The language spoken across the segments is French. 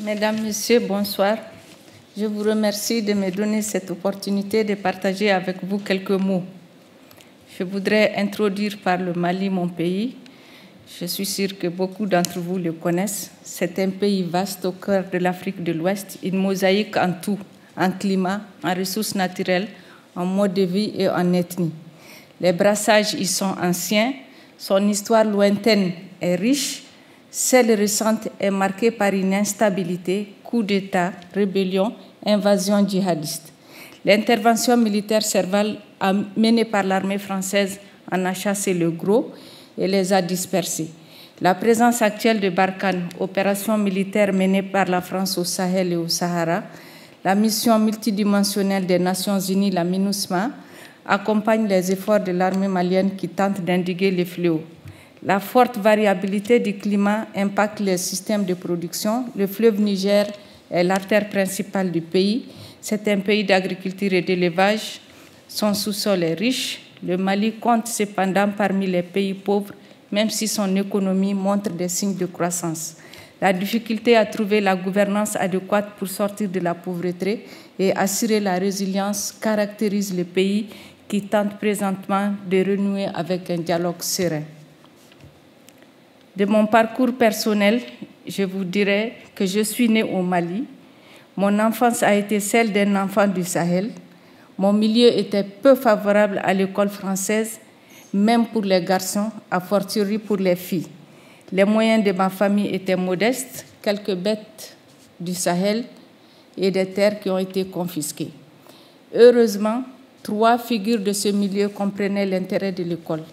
Mesdames, Messieurs, bonsoir. Je vous remercie de me donner cette opportunité de partager avec vous quelques mots. Je voudrais introduire par le Mali, mon pays. Je suis sûre que beaucoup d'entre vous le connaissent. C'est un pays vaste au cœur de l'Afrique de l'Ouest, une mosaïque en tout, en climat, en ressources naturelles, en mode de vie et en ethnie. Les brassages y sont anciens, son histoire lointaine est riche, celle récente est marquée par une instabilité, coups d'État, rébellion, invasion djihadiste. L'intervention militaire servale menée par l'armée française en a chassé le gros et les a dispersés. La présence actuelle de Barkhane, opération militaire menée par la France au Sahel et au Sahara, la mission multidimensionnelle des Nations Unies, la MINUSMA, accompagne les efforts de l'armée malienne qui tente d'endiguer les fléaux. La forte variabilité du climat impacte les systèmes de production. Le fleuve Niger est l'artère principale du pays. C'est un pays d'agriculture et d'élevage. Son sous-sol est riche. Le Mali compte cependant parmi les pays pauvres, même si son économie montre des signes de croissance. La difficulté à trouver la gouvernance adéquate pour sortir de la pauvreté et assurer la résilience caractérise le pays qui tente présentement de renouer avec un dialogue serein. De mon parcours personnel, je vous dirais que je suis née au Mali. Mon enfance a été celle d'un enfant du Sahel. Mon milieu était peu favorable à l'école française, même pour les garçons, a fortiori pour les filles. Les moyens de ma famille étaient modestes, quelques bêtes du Sahel et des terres qui ont été confisquées. Heureusement, 3 figures de ce milieu comprenaient l'intérêt de l'école.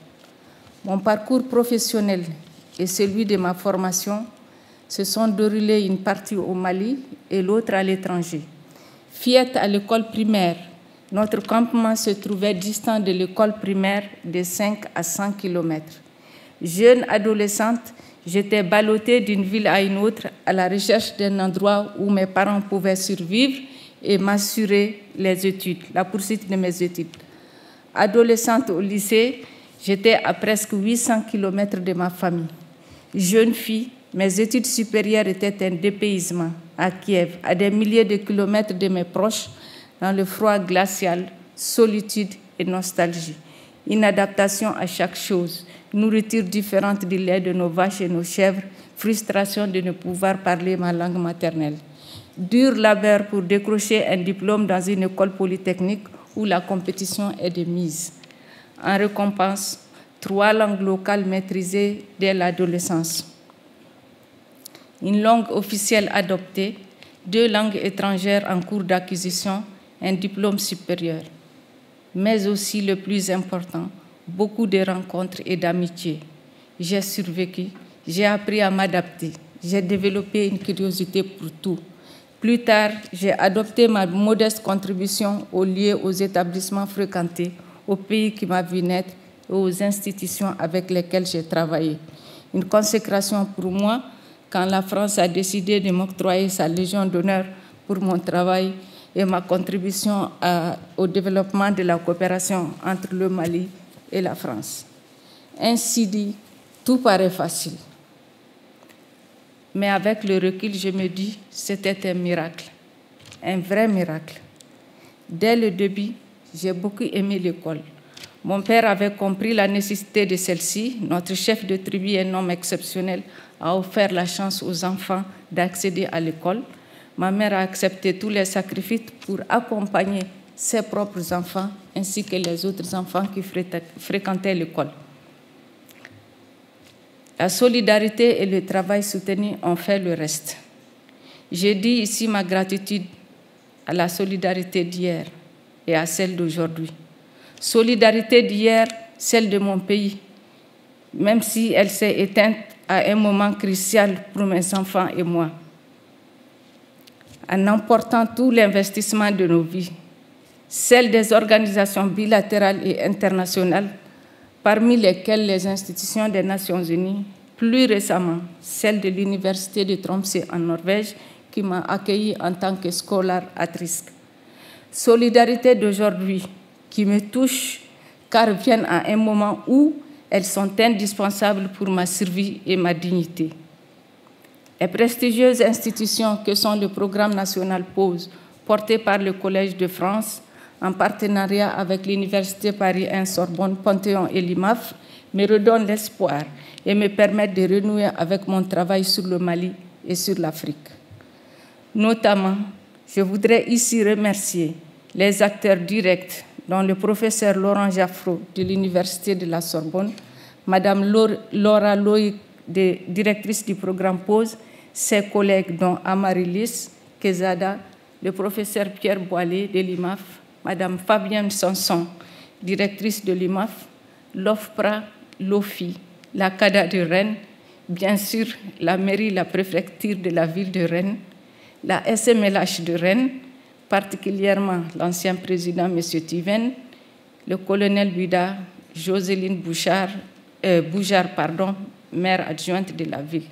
Mon parcours professionnel et celui de ma formation se sont déroulés une partie au Mali et l'autre à l'étranger. Fillette à l'école primaire, notre campement se trouvait distant de l'école primaire de 5 à 100 km. Jeune adolescente, j'étais ballottée d'une ville à une autre à la recherche d'un endroit où mes parents pouvaient survivre et m'assurer les études, la poursuite de mes études. Adolescente au lycée, j'étais à presque 800 km de ma famille. Jeune fille, mes études supérieures étaient un dépaysement à Kiev, à des milliers de kilomètres de mes proches, dans le froid glacial, solitude et nostalgie. Inadaptation à chaque chose, nourriture différente du lait de nos vaches et nos chèvres, frustration de ne pouvoir parler ma langue maternelle. Dur labeur pour décrocher un diplôme dans une école polytechnique où la compétition est de mise. En récompense, 3 langues locales maîtrisées dès l'adolescence. Une langue officielle adoptée, 2 langues étrangères en cours d'acquisition, un diplôme supérieur. Mais aussi, le plus important, beaucoup de rencontres et d'amitiés. J'ai survécu, j'ai appris à m'adapter, j'ai développé une curiosité pour tout. Plus tard, j'ai adopté ma modeste contribution aux lieux, aux établissements fréquentés, au pays qui m'a vu naître et aux institutions avec lesquelles j'ai travaillé. Une consécration pour moi quand la France a décidé de m'octroyer sa Légion d'honneur pour mon travail et ma contribution au développement de la coopération entre le Mali et la France. Ainsi dit, tout paraît facile. Mais avec le recul, je me dis, c'était un miracle, un vrai miracle. Dès le début, j'ai beaucoup aimé l'école. Mon père avait compris la nécessité de celle-ci. Notre chef de tribu, un homme exceptionnel, a offert la chance aux enfants d'accéder à l'école. Ma mère a accepté tous les sacrifices pour accompagner ses propres enfants ainsi que les autres enfants qui fréquentaient l'école. La solidarité et le travail soutenu ont fait le reste. J'ai dit ici ma gratitude à la solidarité d'hier et à celle d'aujourd'hui. Solidarité d'hier, celle de mon pays, même si elle s'est éteinte à un moment crucial pour mes enfants et moi. En emportant tout l'investissement de nos vies, celle des organisations bilatérales et internationales, parmi lesquelles les institutions des Nations Unies, plus récemment celle de l'Université de Tromsø en Norvège, qui m'a accueillie en tant que scolaire à risque. Solidarité d'aujourd'hui qui me touche car viennent à un moment où elles sont indispensables pour ma survie et ma dignité. Les prestigieuses institutions que sont le Programme national PAUSE, porté par le Collège de France, en partenariat avec l'Université Paris 1 Sorbonne, Panthéon et l'IMAF, me redonnent l'espoir et me permettent de renouer avec mon travail sur le Mali et sur l'Afrique. Notamment, je voudrais ici remercier les acteurs directs, dont le professeur Laurent Jaffro de l'Université de la Sorbonne, Madame Laura Loïc, directrice du programme PAUSE, ses collègues dont Amarilis Kezada, le professeur Pierre Boillet de l'IMAF, Madame Fabienne Sanson, directrice de l'IMAF, l'OFPRA, l'OFI, la CADA de Rennes, bien sûr la mairie, la préfecture de la ville de Rennes, la SMLH de Rennes, particulièrement l'ancien président M. Tiven, le colonel Buda, Jocelyne Boujard, maire adjointe de la ville.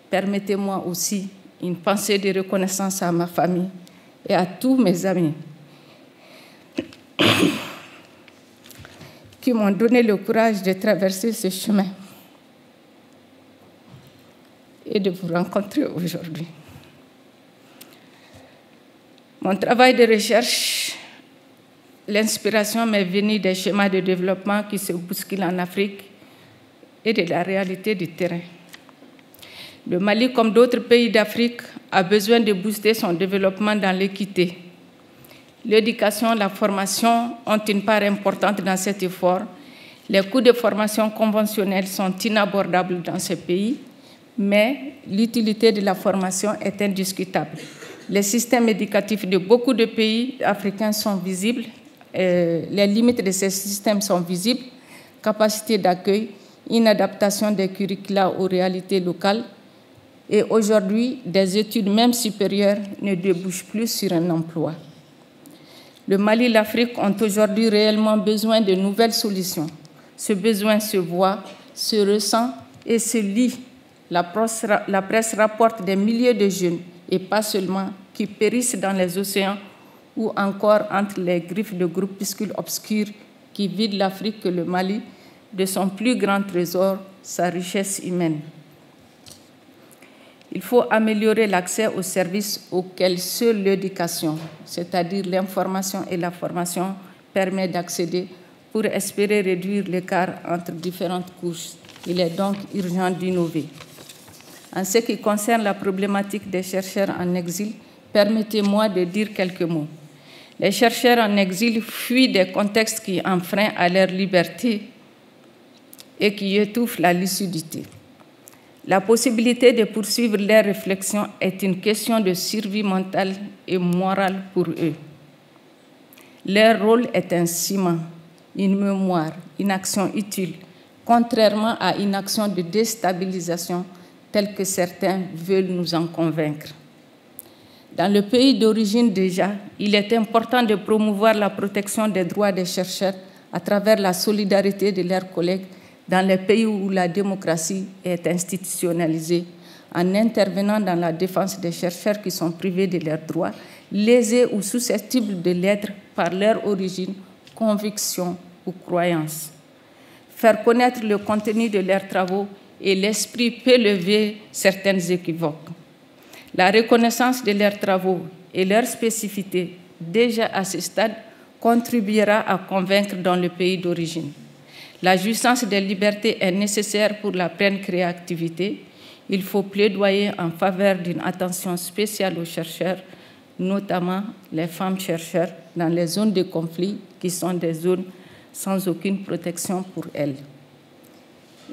Permettez-moi aussi une pensée de reconnaissance à ma famille et à tous mes amis qui m'ont donné le courage de traverser ce chemin et de vous rencontrer aujourd'hui. Mon travail de recherche, l'inspiration m'est venue des schémas de développement qui se bousculent en Afrique et de la réalité du terrain. Le Mali, comme d'autres pays d'Afrique, a besoin de booster son développement dans l'équité. L'éducation, la formation ont une part importante dans cet effort. Les coûts de formation conventionnels sont inabordables dans ce pays, mais l'utilité de la formation est indiscutable. Les systèmes éducatifs de beaucoup de pays africains sont visibles, les limites de ces systèmes sont visibles, capacité d'accueil, inadaptation des curricula aux réalités locales, et aujourd'hui, des études même supérieures ne débouchent plus sur un emploi. Le Mali et l'Afrique ont aujourd'hui réellement besoin de nouvelles solutions. Ce besoin se voit, se ressent et se lit. La presse rapporte des milliers de jeunes, et pas seulement, qui périssent dans les océans ou encore entre les griffes de groupuscules obscurs qui vident l'Afrique et le Mali de son plus grand trésor, sa richesse humaine. Il faut améliorer l'accès aux services auxquels seule l'éducation, c'est-à-dire l'information et la formation, permet d'accéder pour espérer réduire l'écart entre différentes couches. Il est donc urgent d'innover. En ce qui concerne la problématique des chercheurs en exil, permettez-moi de dire quelques mots. Les chercheurs en exil fuient des contextes qui enfreignent à leur liberté et qui étouffent la lucidité. La possibilité de poursuivre leurs réflexions est une question de survie mentale et morale pour eux. Leur rôle est un ciment, une mémoire, une action utile, contrairement à une action de déstabilisation telle que certains veulent nous en convaincre. Dans le pays d'origine déjà, il est important de promouvoir la protection des droits des chercheurs à travers la solidarité de leurs collègues dans les pays où la démocratie est institutionnalisée, en intervenant dans la défense des chercheurs qui sont privés de leurs droits, lésés ou susceptibles de l'être par leur origine, conviction ou croyance. Faire connaître le contenu de leurs travaux et l'esprit peut lever certaines équivoques. La reconnaissance de leurs travaux et leur spécificité, déjà à ce stade, contribuera à convaincre dans le pays d'origine. La jouissance des libertés est nécessaire pour la pleine créativité. Il faut plaidoyer en faveur d'une attention spéciale aux chercheurs, notamment les femmes chercheurs dans les zones de conflit qui sont des zones sans aucune protection pour elles.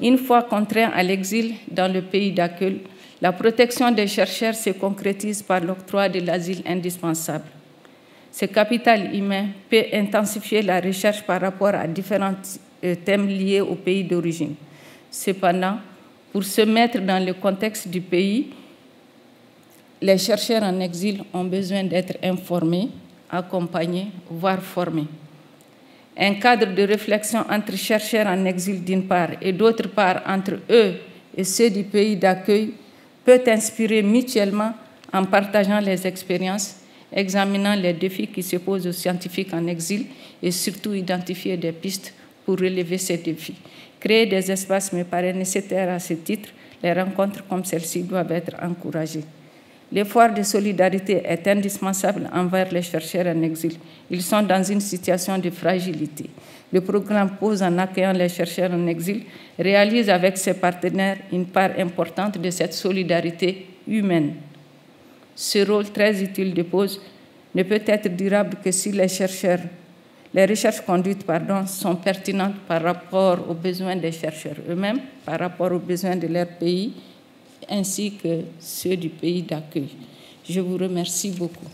Une fois contraints à l'exil dans le pays d'accueil, la protection des chercheurs se concrétise par l'octroi de l'asile indispensable. Ce capital humain peut intensifier la recherche par rapport à différents thèmes liés au pays d'origine. Cependant, pour se mettre dans le contexte du pays, les chercheurs en exil ont besoin d'être informés, accompagnés, voire formés. Un cadre de réflexion entre chercheurs en exil d'une part et d'autre part entre eux et ceux du pays d'accueil peut inspirer mutuellement en partageant les expériences, examinant les défis qui se posent aux scientifiques en exil et surtout identifier des pistes pour relever ces défis. Créer des espaces me paraît nécessaire à ce titre. Les rencontres comme celle-ci doivent être encouragées. L'effort de solidarité est indispensable envers les chercheurs en exil. Ils sont dans une situation de fragilité. Le programme PAUSE, en accueillant les chercheurs en exil, réalise avec ses partenaires une part importante de cette solidarité humaine. Ce rôle très utile de PAUSE ne peut être durable que si les recherches conduites sont pertinentes par rapport aux besoins des chercheurs eux-mêmes, par rapport aux besoins de leur pays, ainsi que ceux du pays d'accueil. Je vous remercie beaucoup.